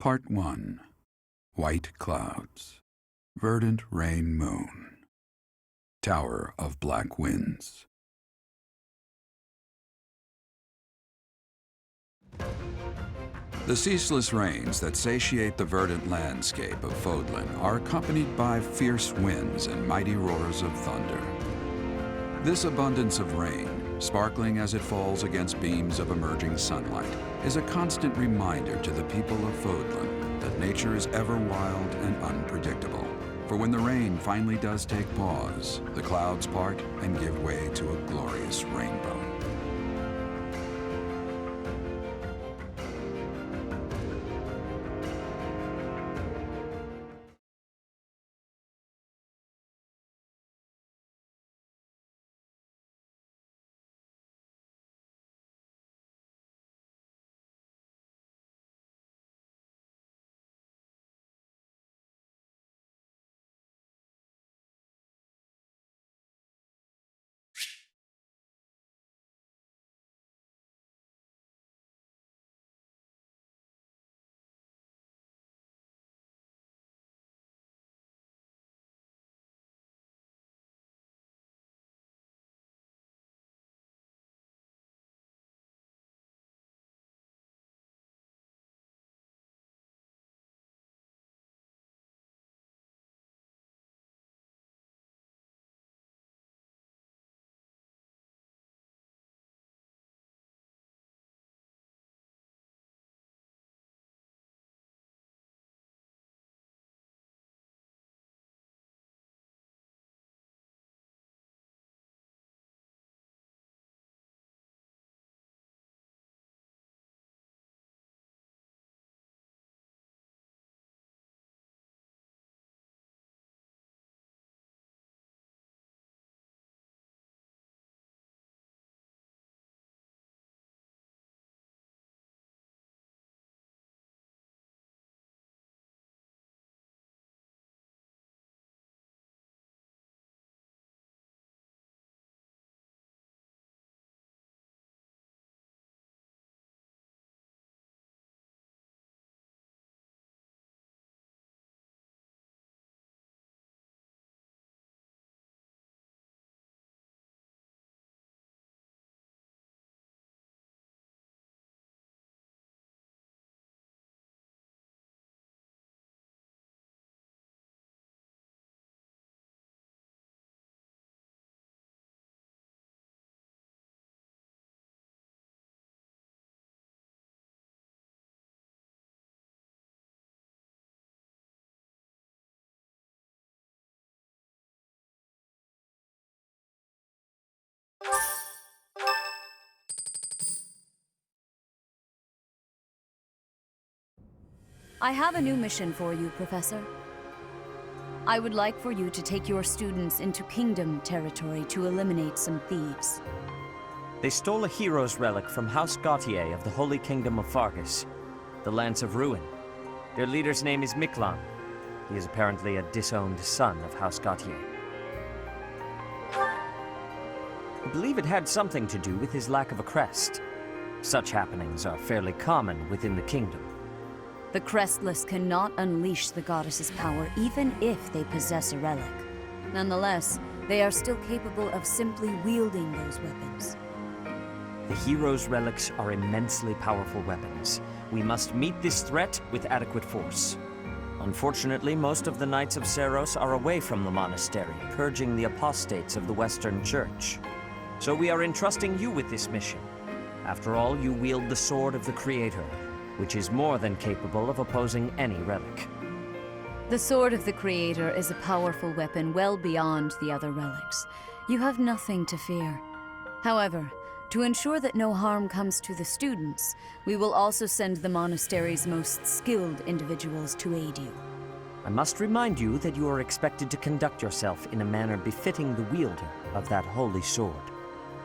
Part 1. White Clouds. Verdant Rain Moon. Tower of Black Winds. The ceaseless rains that satiate the verdant landscape of Fodlan are accompanied by fierce winds and mighty roars of thunder. This abundance of rain, sparkling as it falls against beams of emerging sunlight, is a constant reminder to the people of Fodlan that nature is ever wild and unpredictable. For when the rain finally does take pause, the clouds part and give way to a glorious rainbow. I have a new mission for you, Professor. I would like for you to take your students into Kingdom territory to eliminate some thieves. They stole a hero's relic from House Gautier of the Holy Kingdom of Fargus, the Lance of Ruin. Their leader's name is Miklan. He is apparently a disowned son of House Gautier. I believe it had something to do with his lack of a crest. Such happenings are fairly common within the kingdom. The Crestless cannot unleash the goddess's power even if they possess a relic. Nonetheless, they are still capable of simply wielding those weapons. The hero's relics are immensely powerful weapons. We must meet this threat with adequate force. Unfortunately, most of the Knights of Seros are away from the monastery, purging the apostates of the Western Church. So we are entrusting you with this mission. After all, you wield the Sword of the Creator, which is more than capable of opposing any relic. The Sword of the Creator is a powerful weapon well beyond the other relics. You have nothing to fear. However, to ensure that no harm comes to the students, we will also send the monastery's most skilled individuals to aid you. I must remind you that you are expected to conduct yourself in a manner befitting the wielder of that holy sword.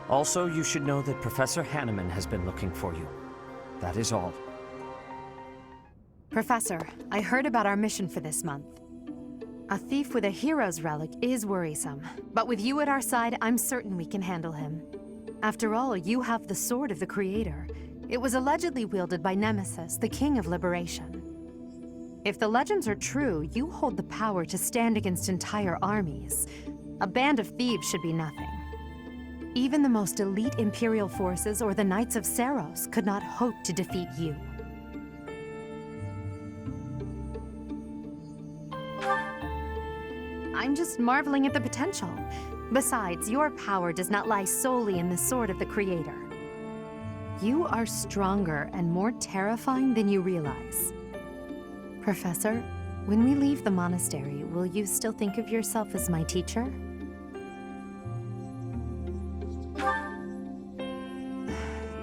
Also, you should know that Professor Hanneman has been looking for you. That is all. Professor, I heard about our mission for this month. A thief with a hero's relic is worrisome, but with you at our side, I'm certain we can handle him. After all, you have the Sword of the Creator. It was allegedly wielded by Nemesis, the King of Liberation. If the legends are true, you hold the power to stand against entire armies. A band of thieves should be nothing. Even the most elite Imperial forces or the Knights of Seiros could not hope to defeat you. I'm just marveling at the potential. Besides, your power does not lie solely in the sword of the Creator. You are stronger and more terrifying than you realize. Professor, when we leave the monastery, will you still think of yourself as my teacher?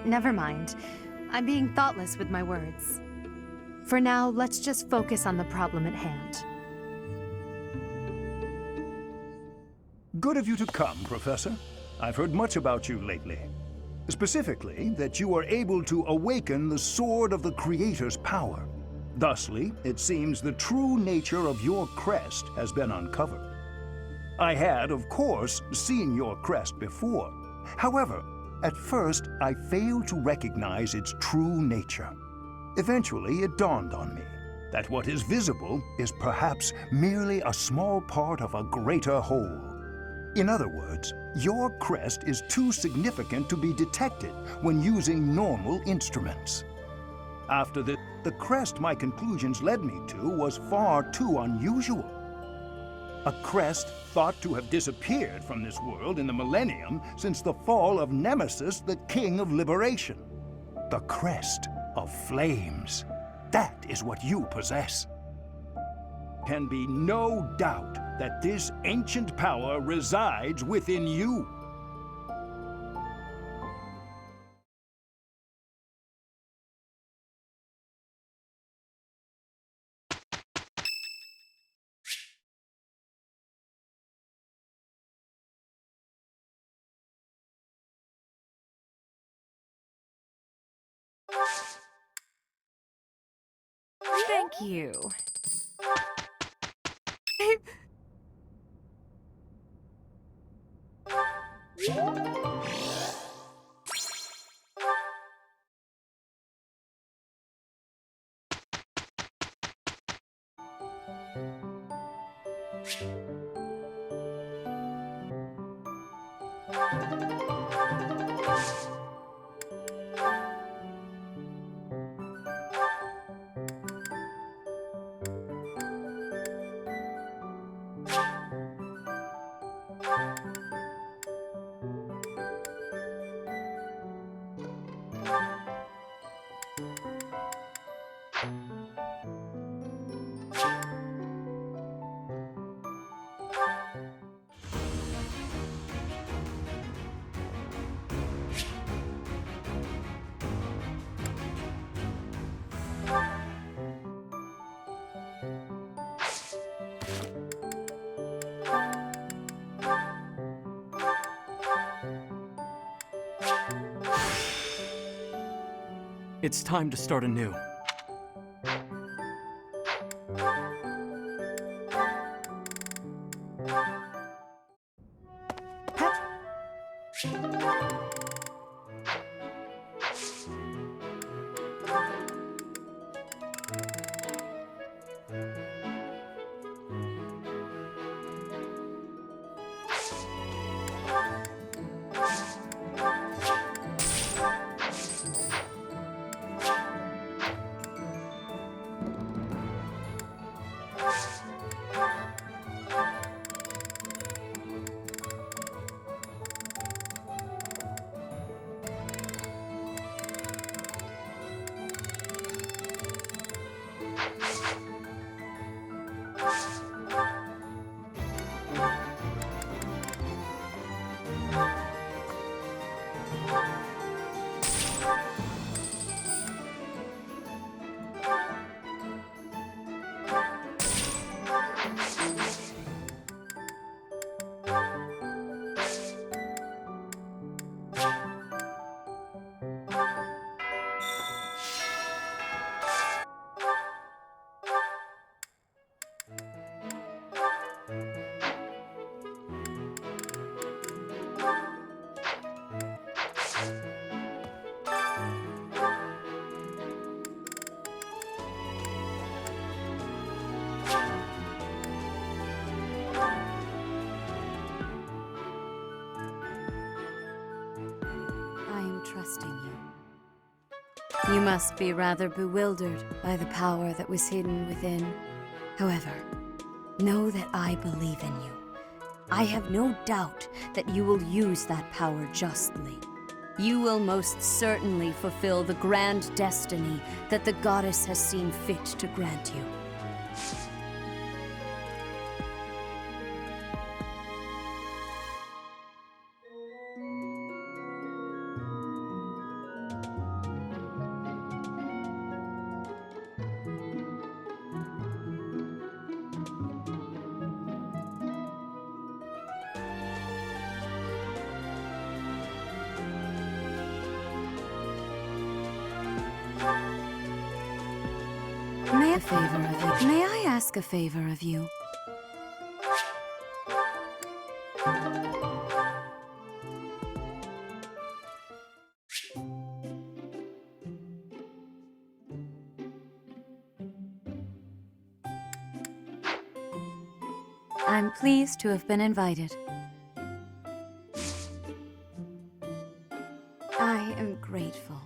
Never mind. I'm being thoughtless with my words. For now, let's just focus on the problem at hand. Good of you to come, Professor. I've heard much about you lately. Specifically, that you are able to awaken the Sword of the Creator's power. Thusly, it seems the true nature of your crest has been uncovered. I had, of course, seen your crest before. However, at first, I failed to recognize its true nature. Eventually, it dawned on me that what is visible is perhaps merely a small part of a greater whole. In other words, your crest is too significant to be detected when using normal instruments. After the crest my conclusions led me to was far too unusual. A crest thought to have disappeared from this world in the millennium since the fall of Nemesis, the King of Liberation. The crest of flames. That is what you possess. Can be no doubt that this ancient power resides within you. Thank you. It's time to start anew. trusting you. You must be rather bewildered by the power that was hidden within. However, know that I believe in you. I have no doubt that you will use that power justly. You will most certainly fulfill the grand destiny that the goddess has seen fit to grant you. May I ask a favor of you? I'm pleased to have been invited. I am grateful.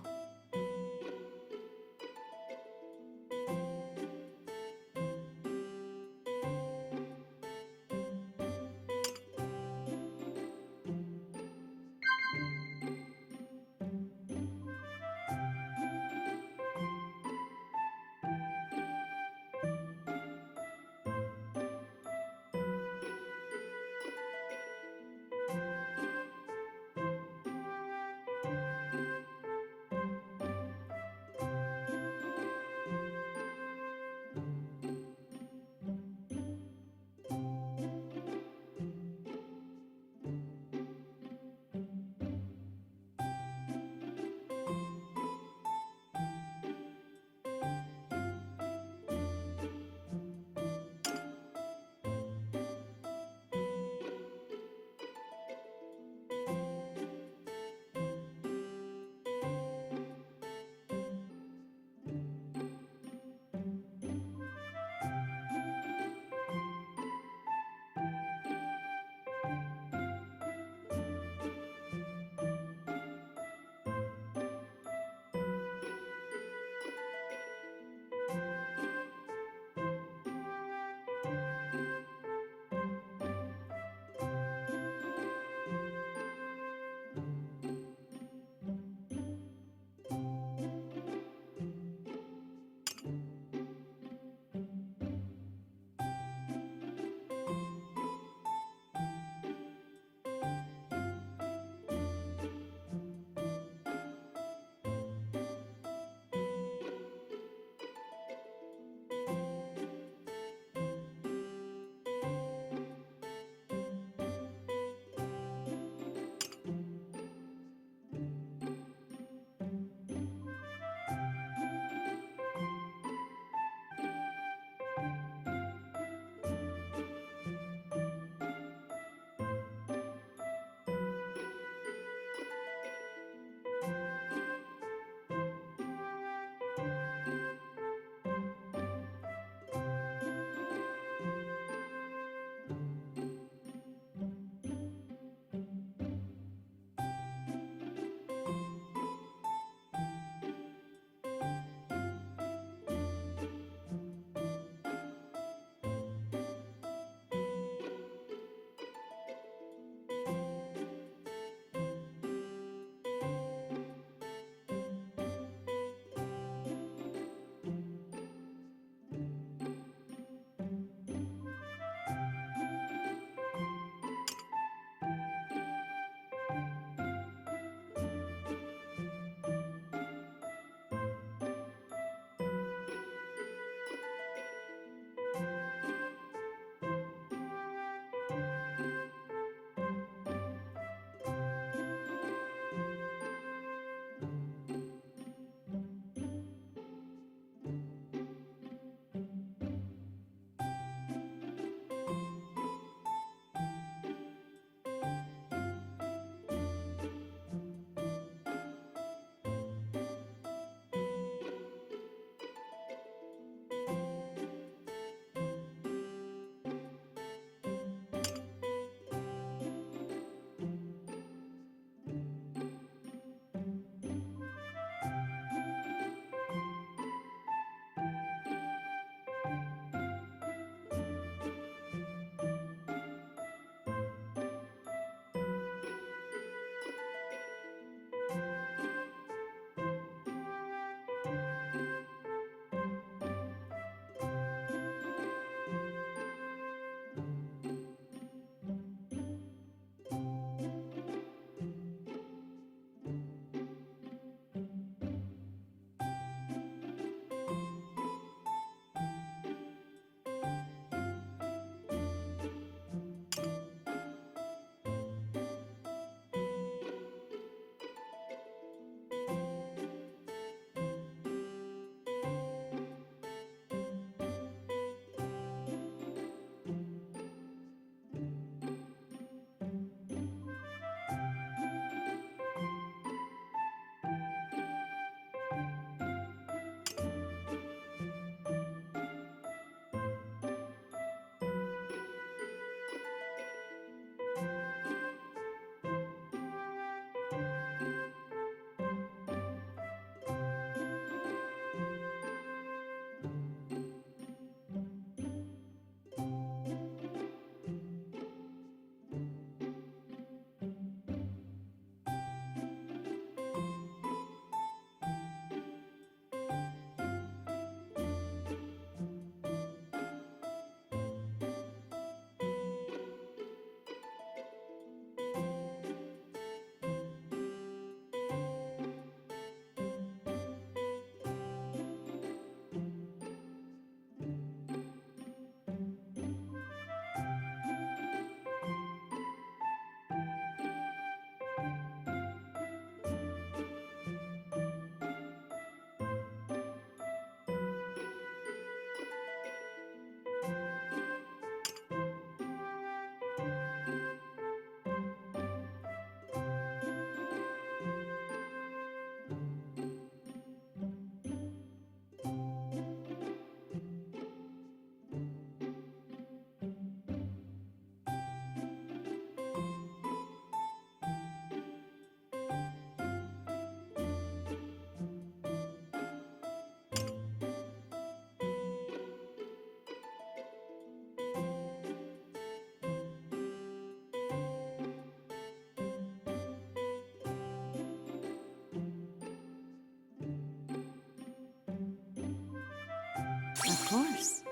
Of course.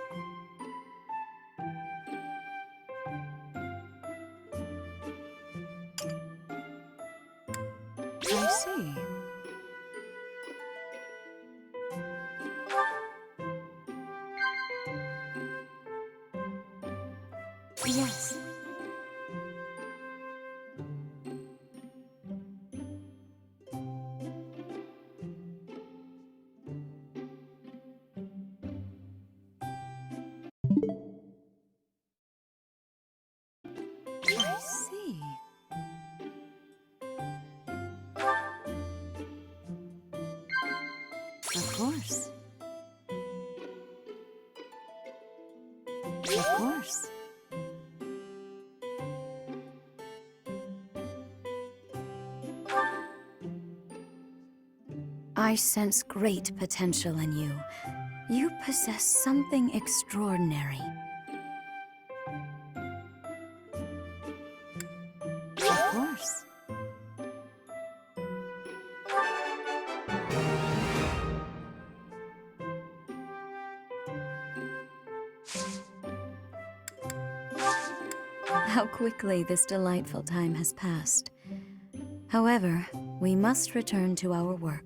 I see. Yes. I see. Of course. Of course. I sense great potential in you. You possess something extraordinary. Of course. How quickly this delightful time has passed. However, we must return to our work.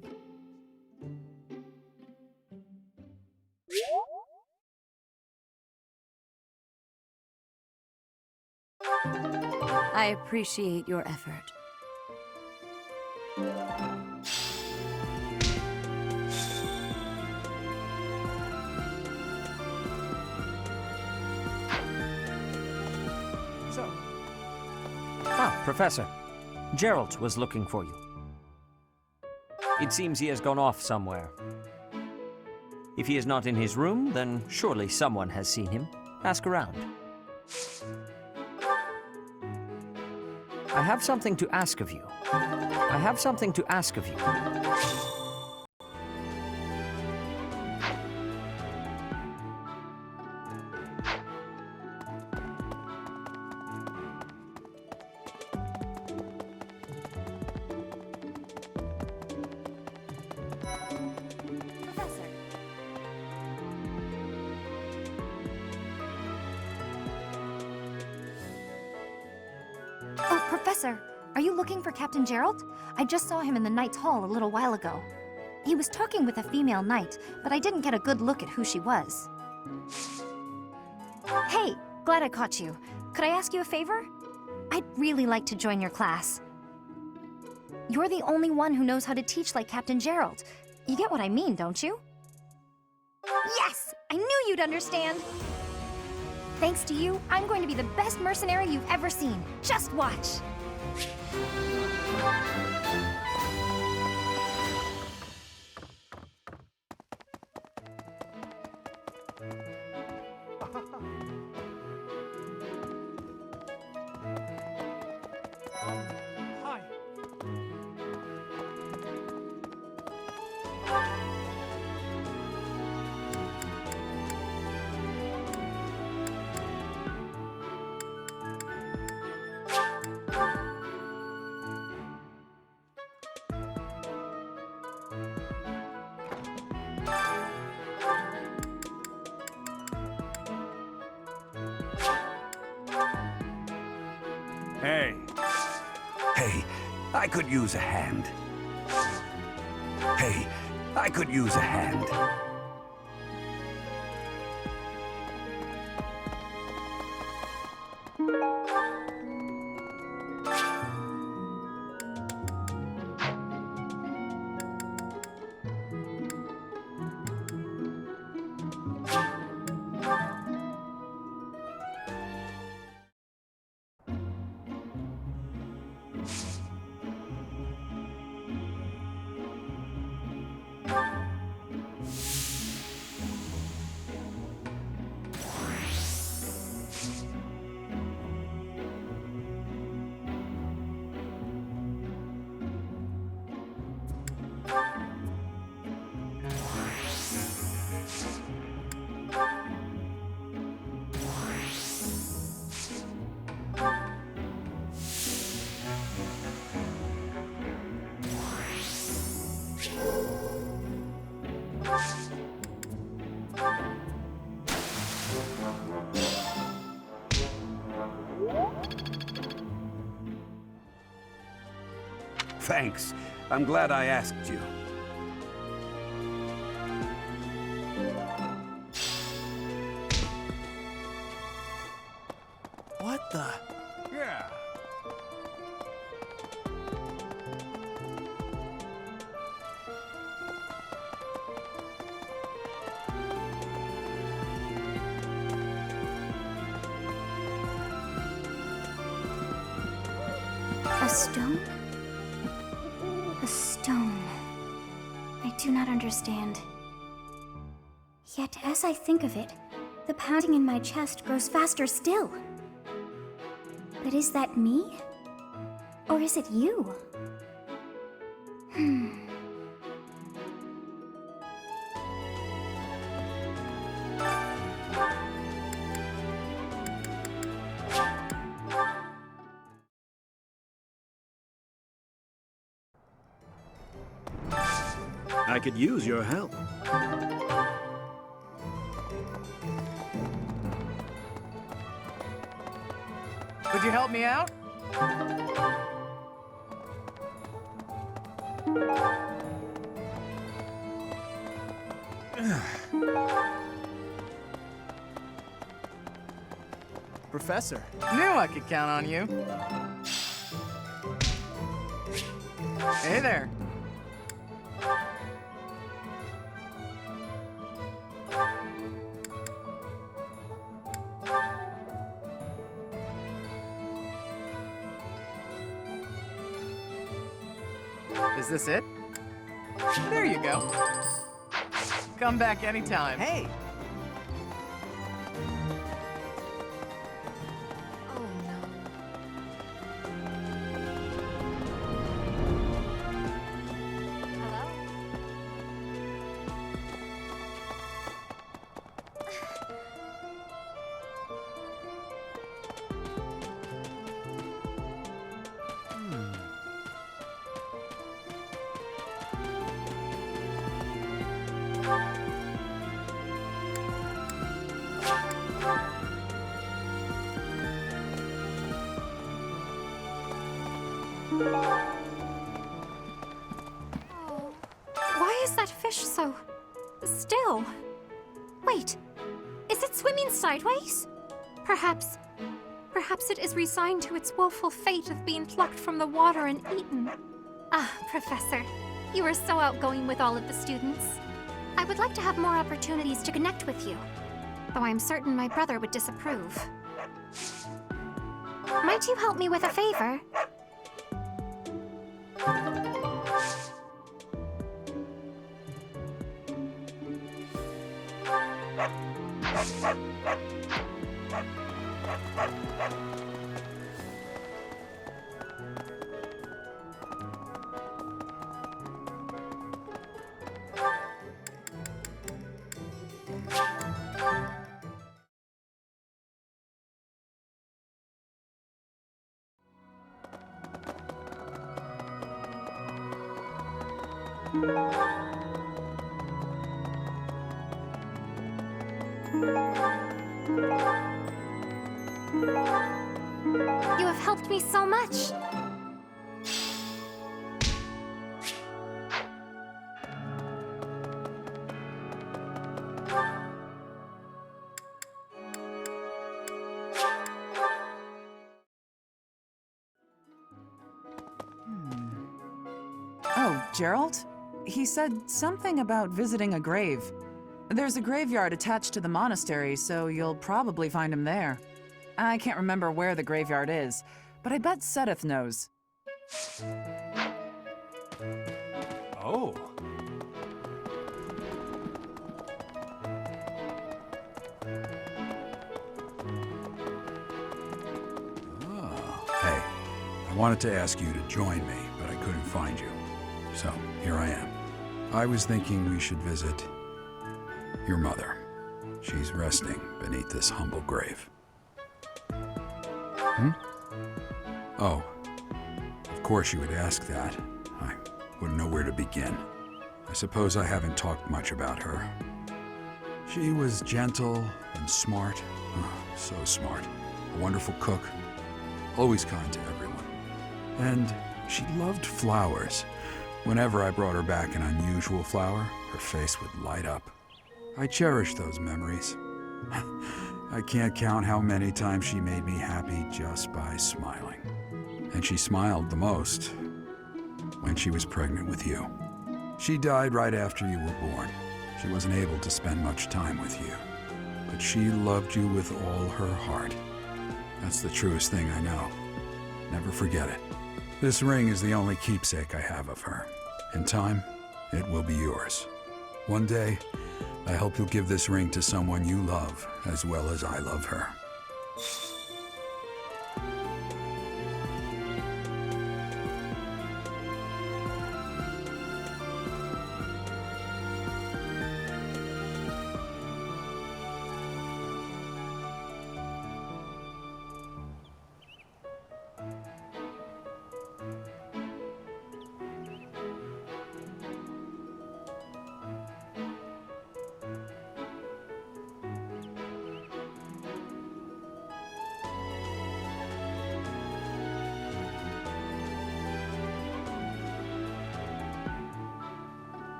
I appreciate your effort. So. Ah, Professor. Gerald was looking for you. It seems he has gone off somewhere. If he is not in his room, then surely someone has seen him. Ask around. I have something to ask of you. I have something to ask of you. Professor. Oh, Professor, are you looking for Captain Gerald? I just saw him in the Knight's Hall a little while ago. He was talking with a female knight, but I didn't get a good look at who she was. Hey, glad I caught you. Could I ask you a favor? I'd really like to join your class. You're the only one who knows how to teach like Captain Gerald. You get what I mean, don't you? Yes! I knew you'd understand! Thanks to you, I'm going to be the best mercenary you've ever seen. Just watch! Hi. Hey. Hey, I could use a hand. Hey, I could use a hand. Thanks. I'm glad I asked you. What the? Yeah. A stone? A stone. I do not understand. Yet, as I think of it, the pounding in my chest grows faster still. But is that me? Or is it you? I could use your help. Would you help me out? Professor. Knew I could count on you. Hey there. Is this it? There you go. Come back anytime. Hey! Oh no. Hello? Why is that fish so still? Wait, is it swimming sideways? Perhaps it is resigned to its woeful fate of being plucked from the water and eaten. Ah, Professor, you are so outgoing with all of the students. I would like to have more opportunities to connect with you, though I'm certain my brother would disapprove. Might you help me with a favor? You have helped me so much. Oh, Gerald? He said something about visiting a grave. There's a graveyard attached to the monastery, so you'll probably find him there. I can't remember where the graveyard is, but I bet Sedith knows. Oh. Hey, I wanted to ask you to join me, but I couldn't find you. So, here I am. I was thinking we should visit your mother. She's resting beneath this humble grave. Oh, of course you would ask that. I wouldn't know where to begin. I suppose I haven't talked much about her. She was gentle and smart. Oh, so smart. A wonderful cook. Always kind to everyone. And She loved flowers. Whenever I brought her back an unusual flower, her face would light up. I cherish those memories. I can't count how many times she made me happy just by smiling. And she smiled the most when she was pregnant with you. She died right after you were born. She wasn't able to spend much time with you, but she loved you with all her heart. That's the truest thing I know. Never forget it. This ring is the only keepsake I have of her. In time, it will be yours. One day, I hope you'll give this ring to someone you love as well as I love her.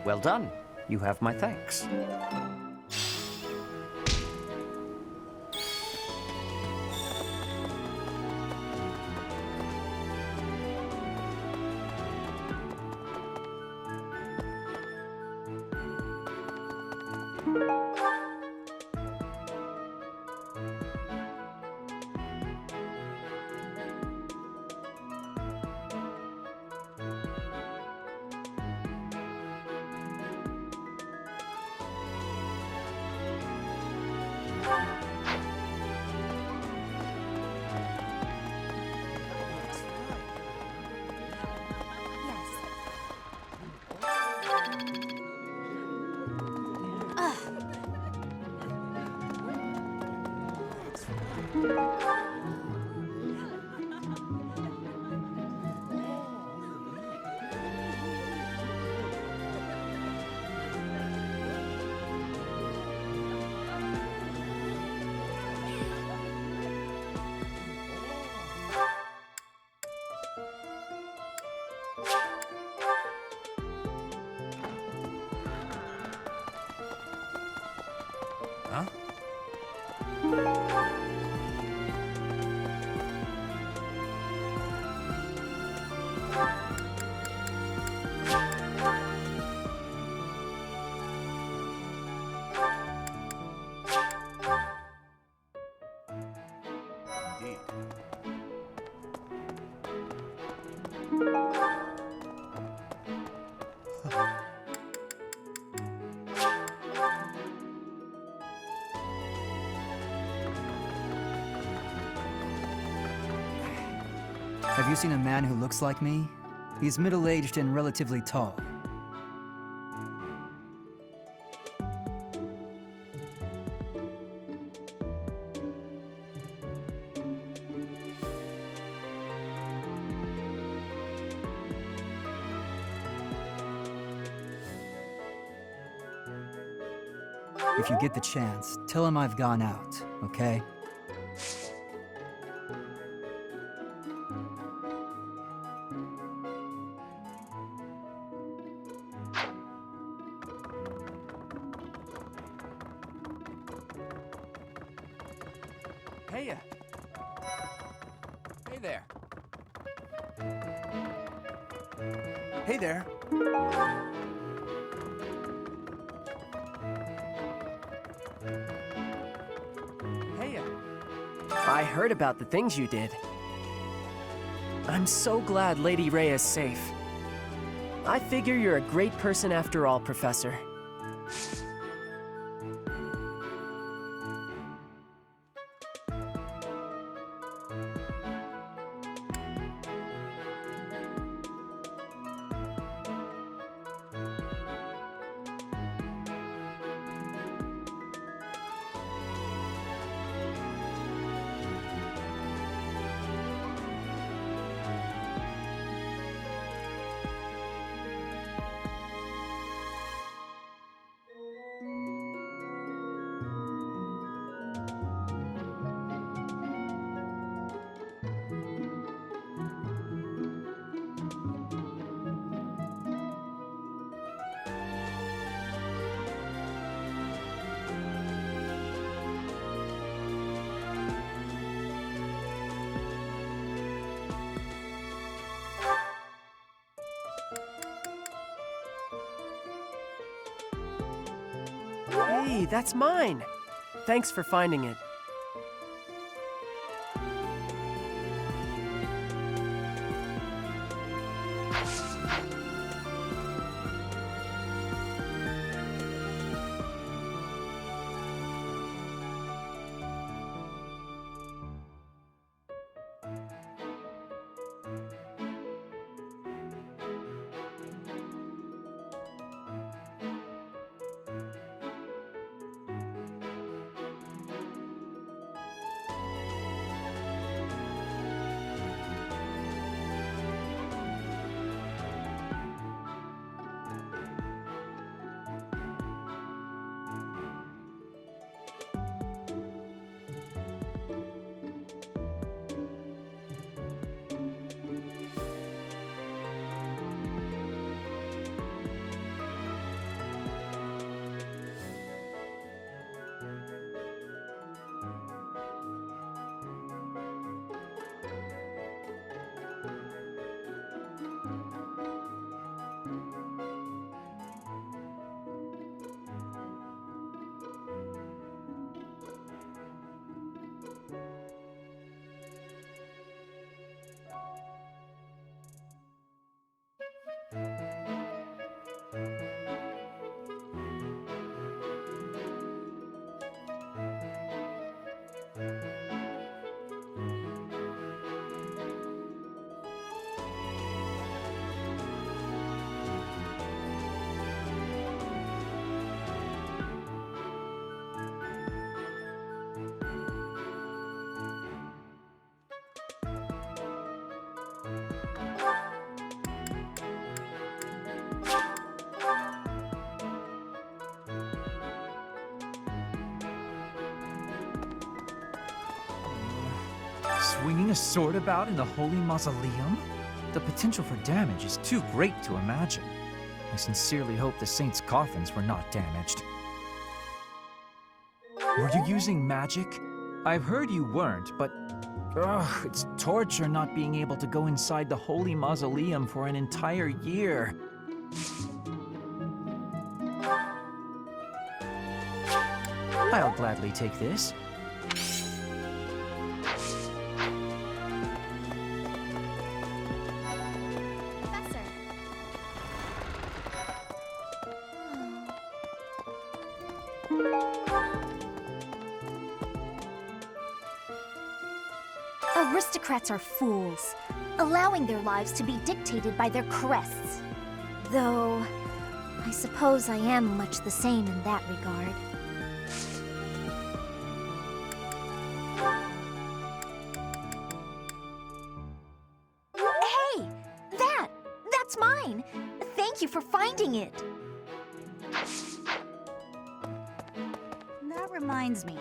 Well done. You have my thanks. Have you seen a man who looks like me? He's middle-aged and relatively tall. If you get the chance, tell him I've gone out, okay? Hey, hey there. Hey there. Hey. I heard about the things you did. I'm so glad Lady Ray is safe. I figure you're a great person after all, Professor. Hey, that's mine! Thanks for finding it. Swinging a sword about in the Holy Mausoleum? The potential for damage is too great to imagine. I sincerely hope the saints' coffins were not damaged. Were you using magic? I've heard you weren't, but... Ugh, it's torture not being able to go inside the Holy Mausoleum for an entire year. I'll gladly take this. Aristocrats are fools, allowing their lives to be dictated by their crests. Though, I suppose I am much the same in that regard. Hey! That's mine! Thank you for finding it! That reminds me.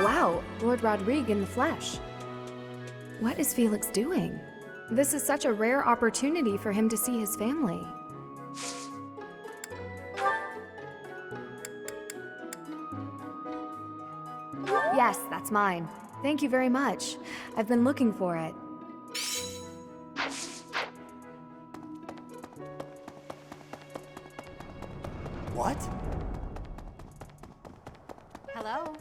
Wow, Lord Rodrigue in the flesh. What is Felix doing? This is such a rare opportunity for him to see his family. Yes, that's mine. Thank you very much. I've been looking for it. What? Hello?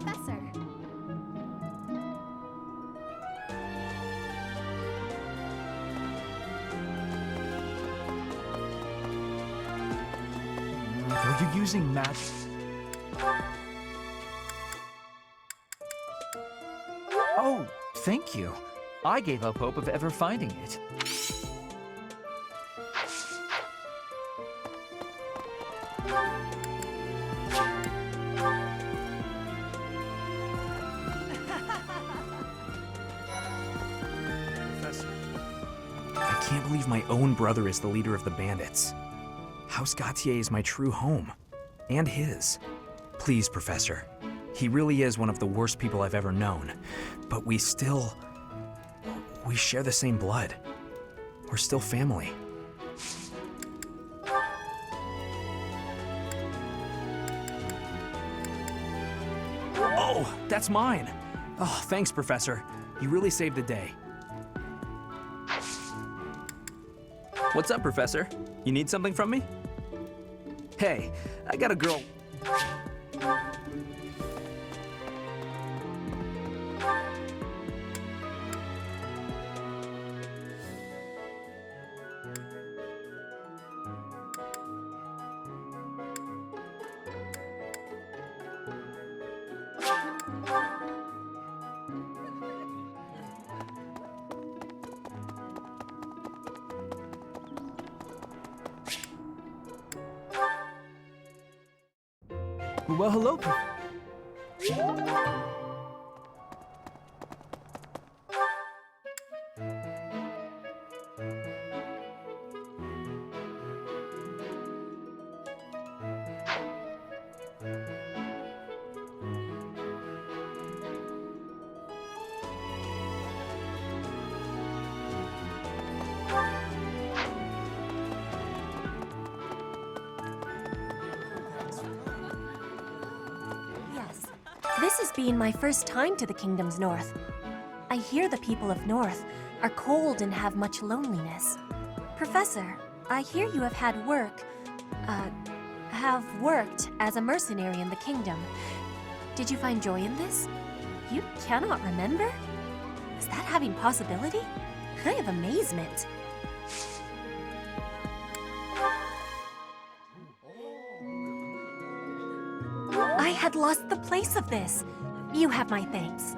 Professor. Were you using magic? Oh, thank you. I gave up hope of ever finding it. Professor. I can't believe my own brother is the leader of the bandits. House Gautier is my true home. And his. Please, Professor. He really is one of the worst people I've ever known. But we share the same blood. We're still family. Oh, that's mine! Oh, thanks, Professor. You really saved the day. What's up, Professor? You need something from me? Hey, I got a girl... Well, hello. This has been my first time to the Kingdom's North. I hear the people of North are cold and have much loneliness. Professor, I hear you have worked as a mercenary in the Kingdom. Did you find joy in this? You cannot remember? Is that having possibility? I have amazement. I had lost the place of this. You have my thanks.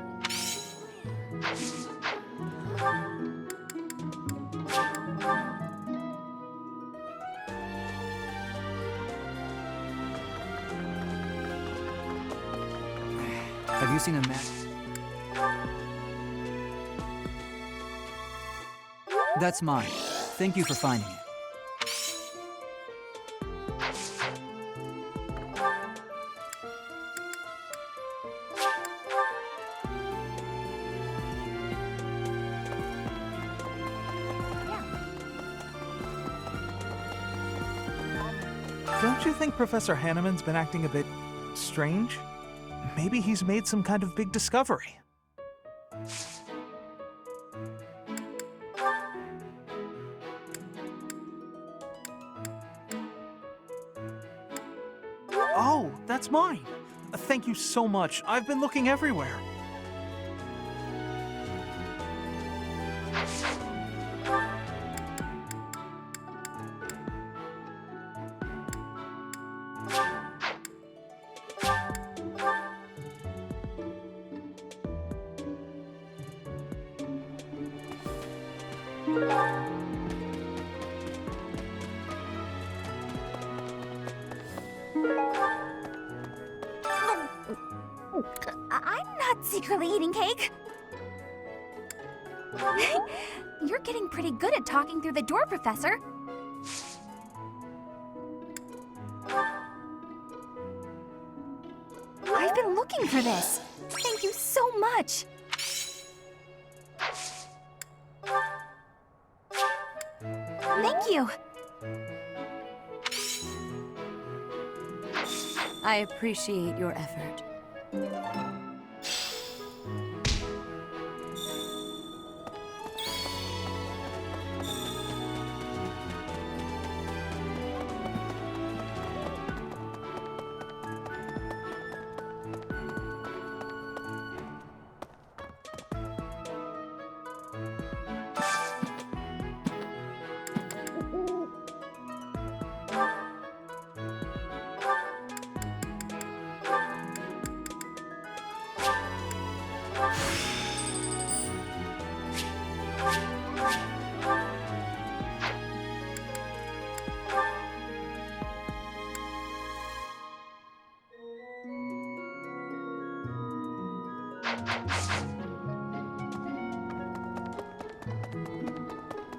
Have you seen a map? That's mine. Thank you for finding it. Don't you think Professor Hanneman's been acting a bit strange? Maybe he's made some kind of big discovery. That's mine. Thank you so much. I've been looking everywhere. I'm not secretly eating cake. You're getting pretty good at talking through the door, Professor. I've been looking for this. Thank you so much. Thank you. I appreciate your effort.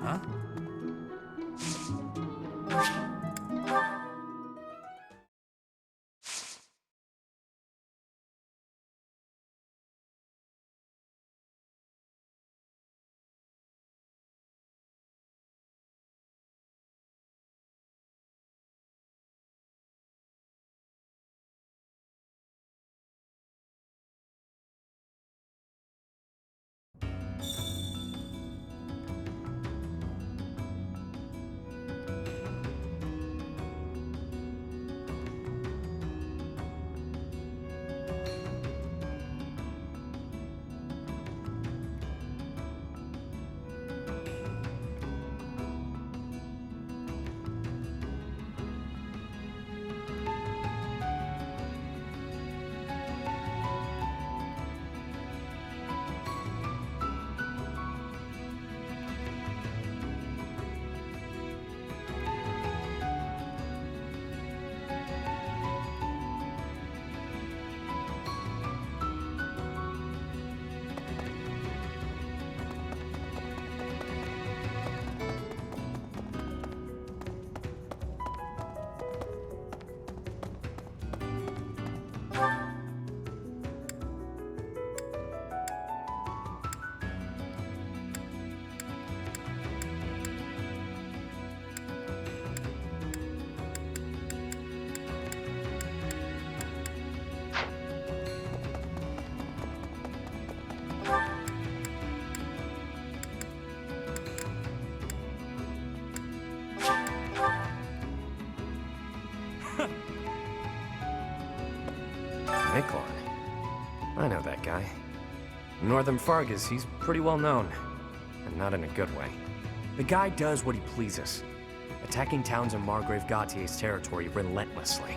Huh? Miklon. I know that guy. In Northern Fargus, he's pretty well known. And not in a good way. The guy does what he pleases. Attacking towns in Margrave Gautier's territory relentlessly.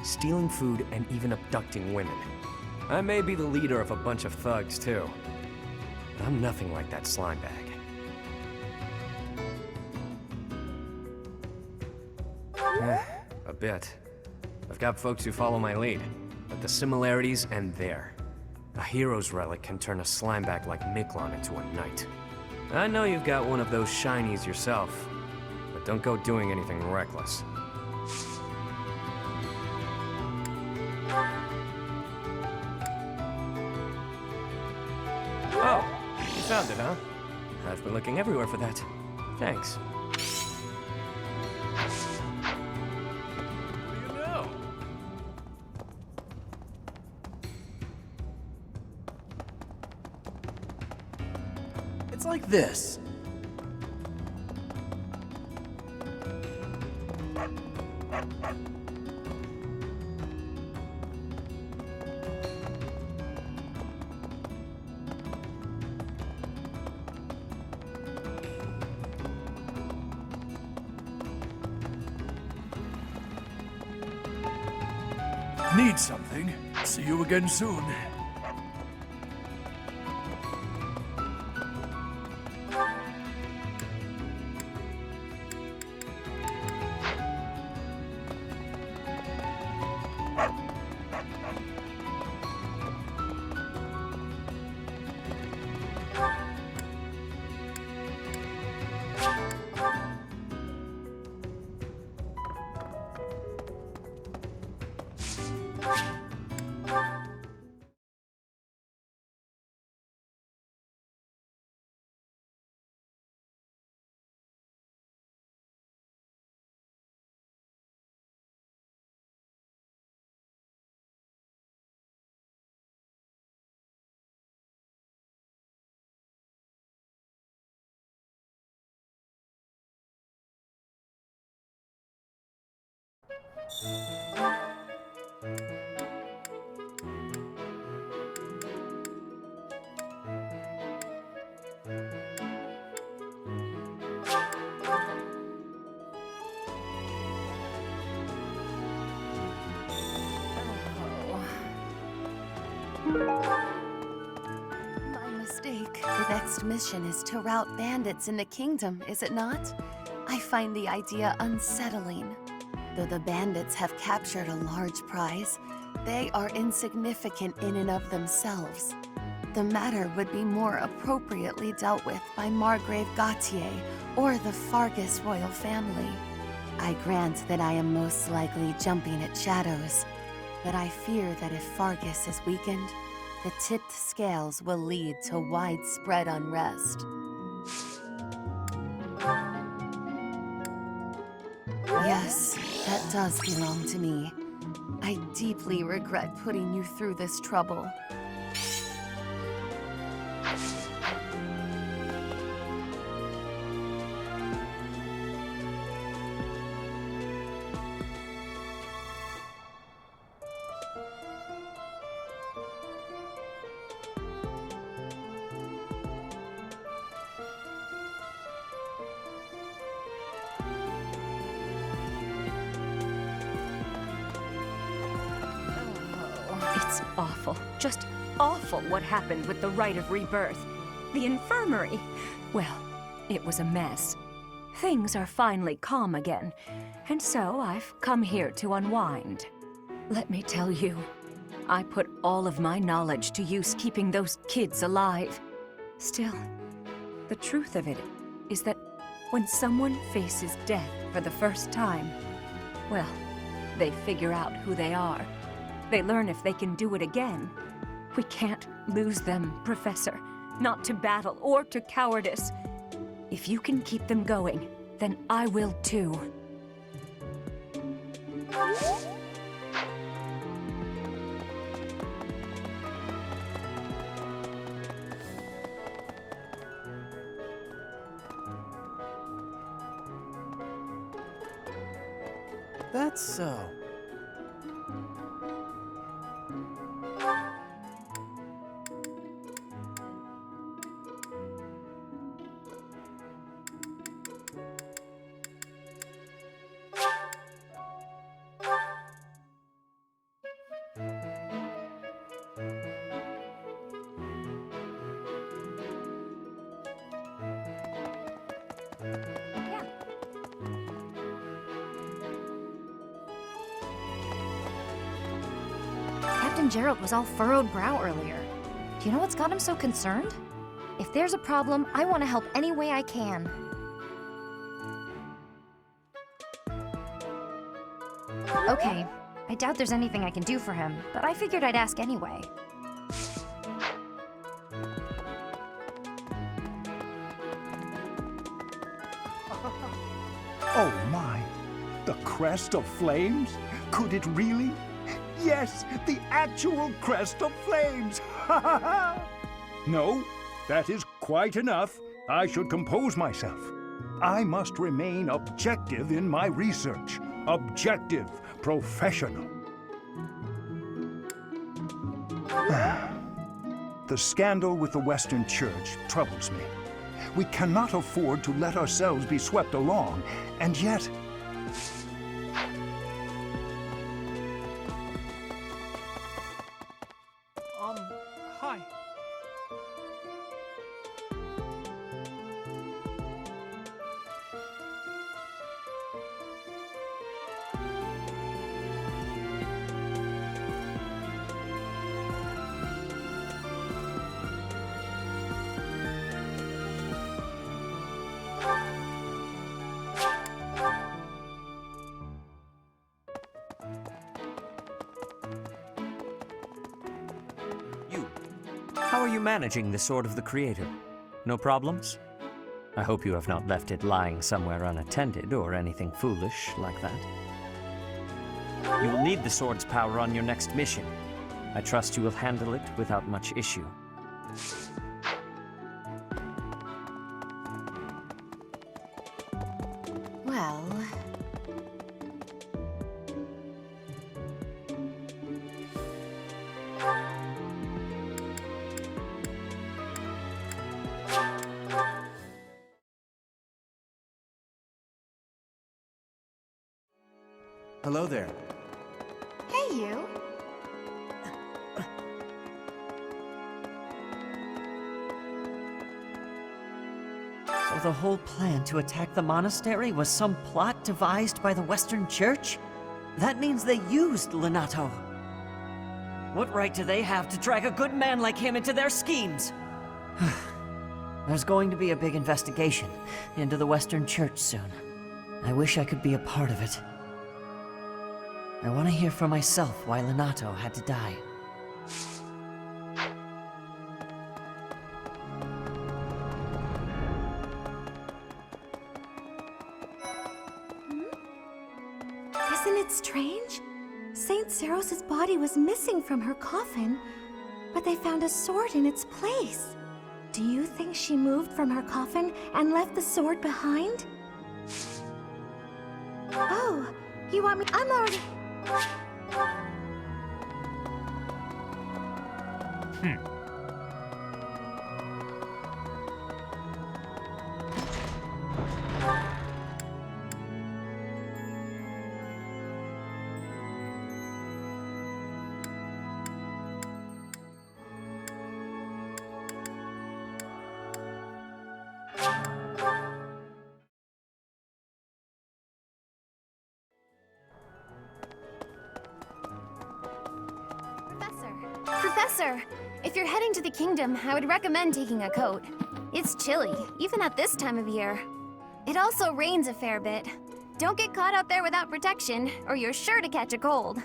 Stealing food and even abducting women. I may be the leader of a bunch of thugs, too. But I'm nothing like that slime bag. A bit. I've got folks who follow my lead, but the similarities end there. A hero's relic can turn a slimeback like Miklon into a knight. I know you've got one of those shinies yourself, but don't go doing anything reckless. Oh, you found it, huh? I've been looking everywhere for that. Thanks. It's like this. Need something? See you again soon. My mistake. The next mission is to rout bandits in the kingdom, is it not? I find the idea unsettling. Though the bandits have captured a large prize, they are insignificant in and of themselves. The matter would be more appropriately dealt with by Margrave Gautier or the Fargus royal family. I grant that I am most likely jumping at shadows, but I fear that if Fargus is weakened, the tipped scales will lead to widespread unrest. Yes, that does belong to me. I deeply regret putting you through this trouble. It's awful, just awful what happened with the Rite of Rebirth. The infirmary. Well, it was a mess. Things are finally calm again, and so I've come here to unwind. Let me tell you, I put all of my knowledge to use keeping those kids alive. Still, the truth of it is that when someone faces death for the first time, well, they figure out who they are. They learn if they can do it again. We can't lose them, Professor. Not to battle or to cowardice. If you can keep them going, then I will too. That's so. Captain Gerald was all furrowed brow earlier. Do you know what's got him so concerned? If there's a problem, I want to help any way I can. Okay, I doubt there's anything I can do for him, but I figured I'd ask anyway. Oh my! The crest of flames? Could it really? Yes, the actual crest of flames! Ha ha ha! No, that is quite enough. I should compose myself. I must remain objective in my research. Objective, professional. The scandal with the Western Church troubles me. We cannot afford to let ourselves be swept along, and yet... How are you managing the Sword of the Creator? No problems? I hope you have not left it lying somewhere unattended or anything foolish like that. You will need the sword's power on your next mission. I trust you will handle it without much issue. Well... Hello there. Hey, you. So the whole plan to attack the monastery was some plot devised by the Western Church? That means they used Lenato. What right do they have to drag a good man like him into their schemes? There's going to be a big investigation into the Western Church soon. I wish I could be a part of it. I want to hear for myself why Lenato had to die. Isn't it strange? Saint Seros's body was missing from her coffin, but they found a sword in its place. Do you think she moved from her coffin and left the sword behind? Oh, you want me? I'm already... Professor, if you're heading to the kingdom, I would recommend taking a coat. It's chilly, even at this time of year. It also rains a fair bit. Don't get caught out there without protection, or you're sure to catch a cold.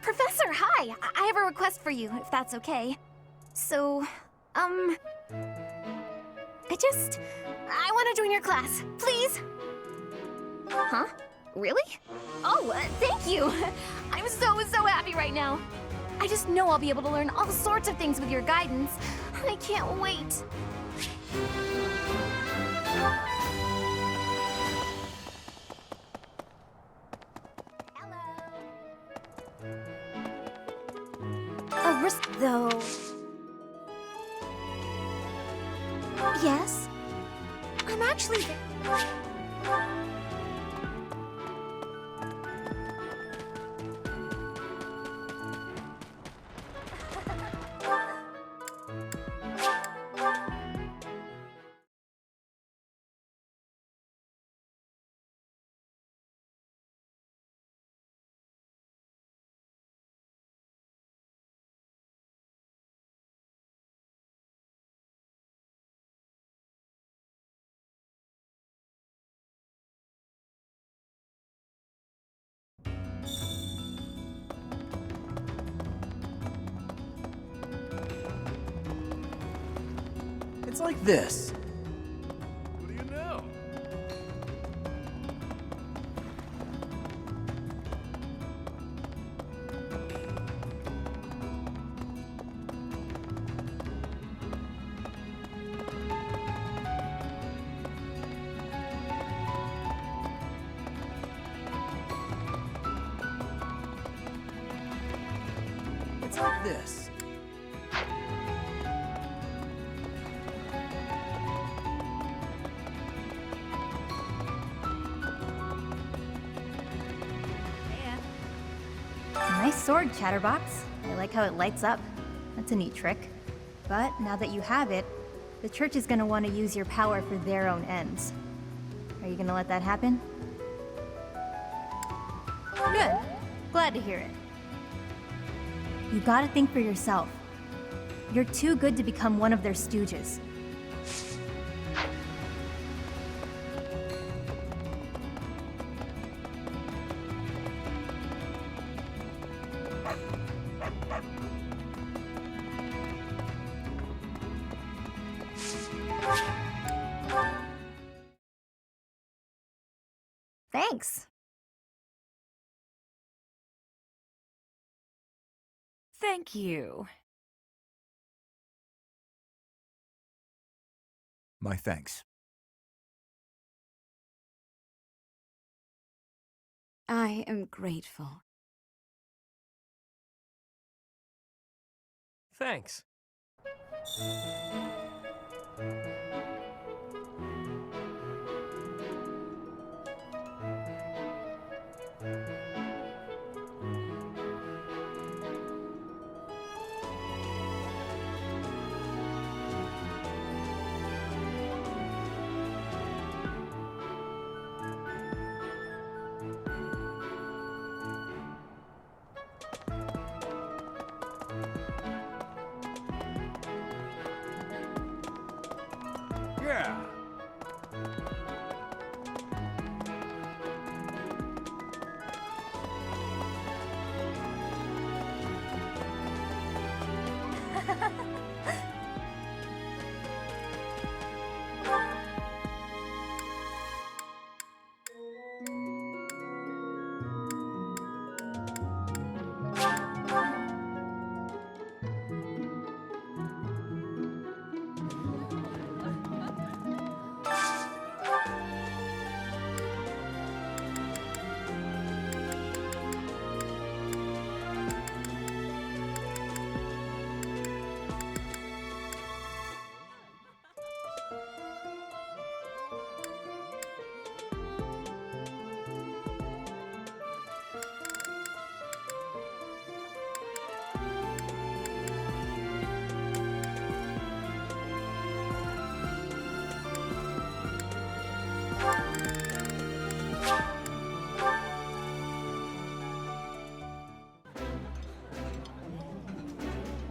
Professor, hi! I have a request for you, if that's okay. So, I want to join your class, please? Huh? Really? Oh, thank you! I'm so happy right now. I just know I'll be able to learn all sorts of things with your guidance. I can't wait. A risk, though. Yes? I'm actually... It's like this. What do you know? It's like this. Nice sword, Chatterbox. I like how it lights up. That's a neat trick. But now that you have it, the church is gonna want to use your power for their own ends. Are you gonna let that happen? Good. Glad to hear it. You gotta think for yourself. You're too good to become one of their stooges. Thanks. Thank you. My thanks. I am grateful. Thanks. Yeah.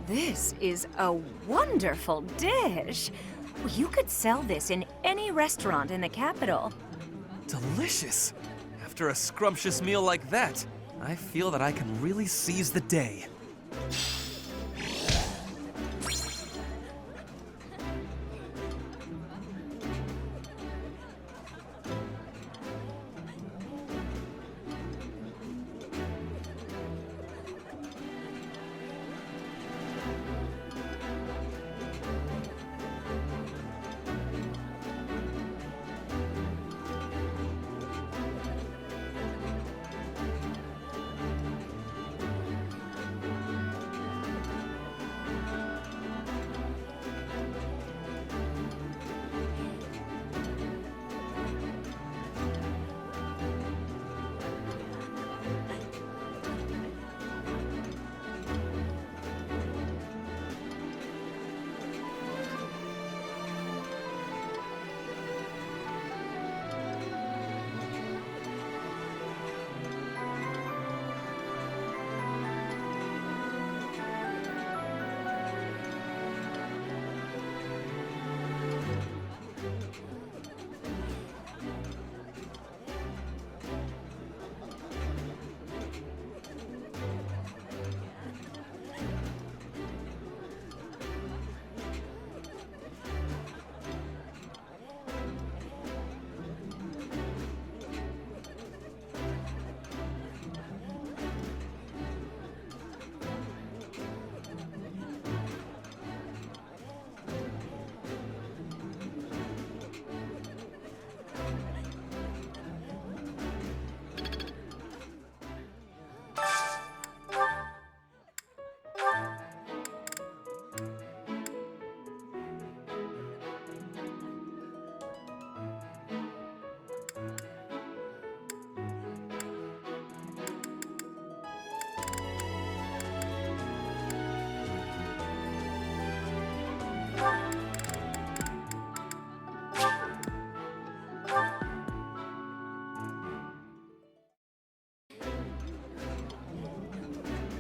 This is a wonderful dish. You could sell this in any restaurant in the capital. Delicious! After a scrumptious meal like that, I feel that I can really seize the day.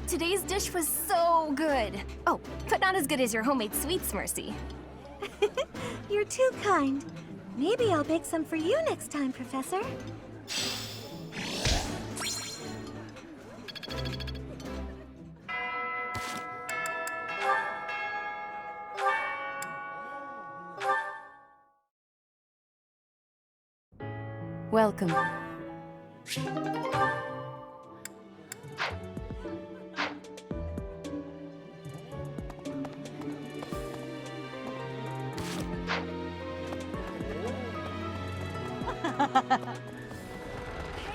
Today's dish was so good. Oh, but not as good as your homemade sweets, Mercy. You're too kind. Maybe I'll bake some for you next time, Professor. Welcome. Hey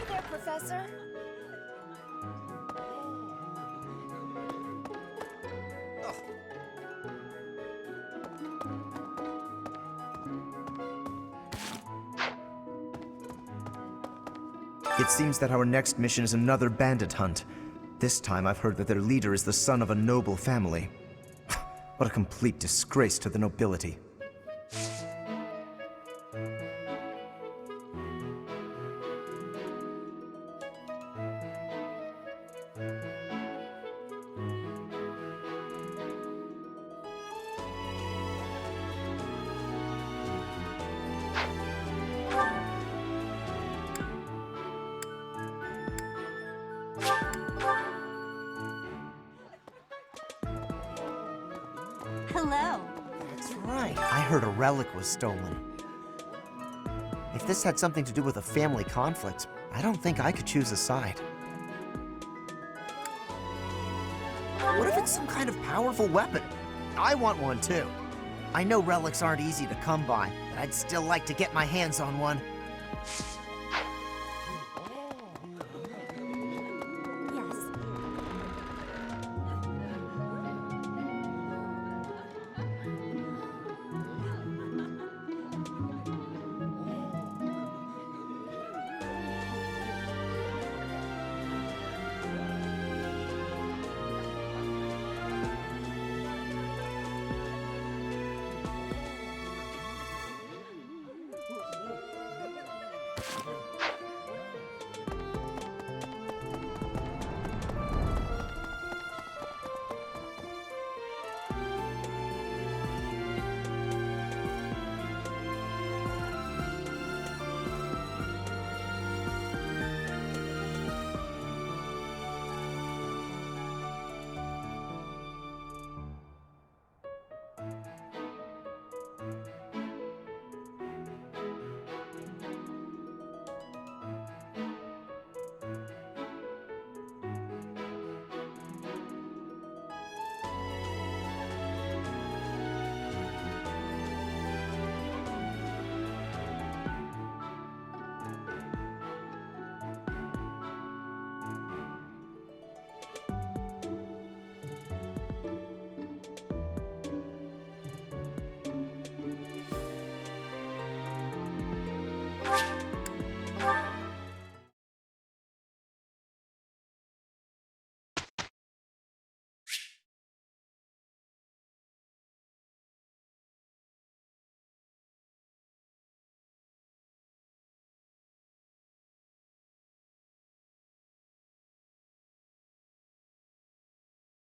there, Professor. It seems that our next mission is another bandit hunt. This time I've heard that their leader is the son of a noble family. What a complete disgrace to the nobility. Hello. That's right. I heard a relic was stolen. If this had something to do with a family conflict, I don't think I could choose a side. What if it's some kind of powerful weapon? I want one too. I know relics aren't easy to come by, but I'd still like to get my hands on one.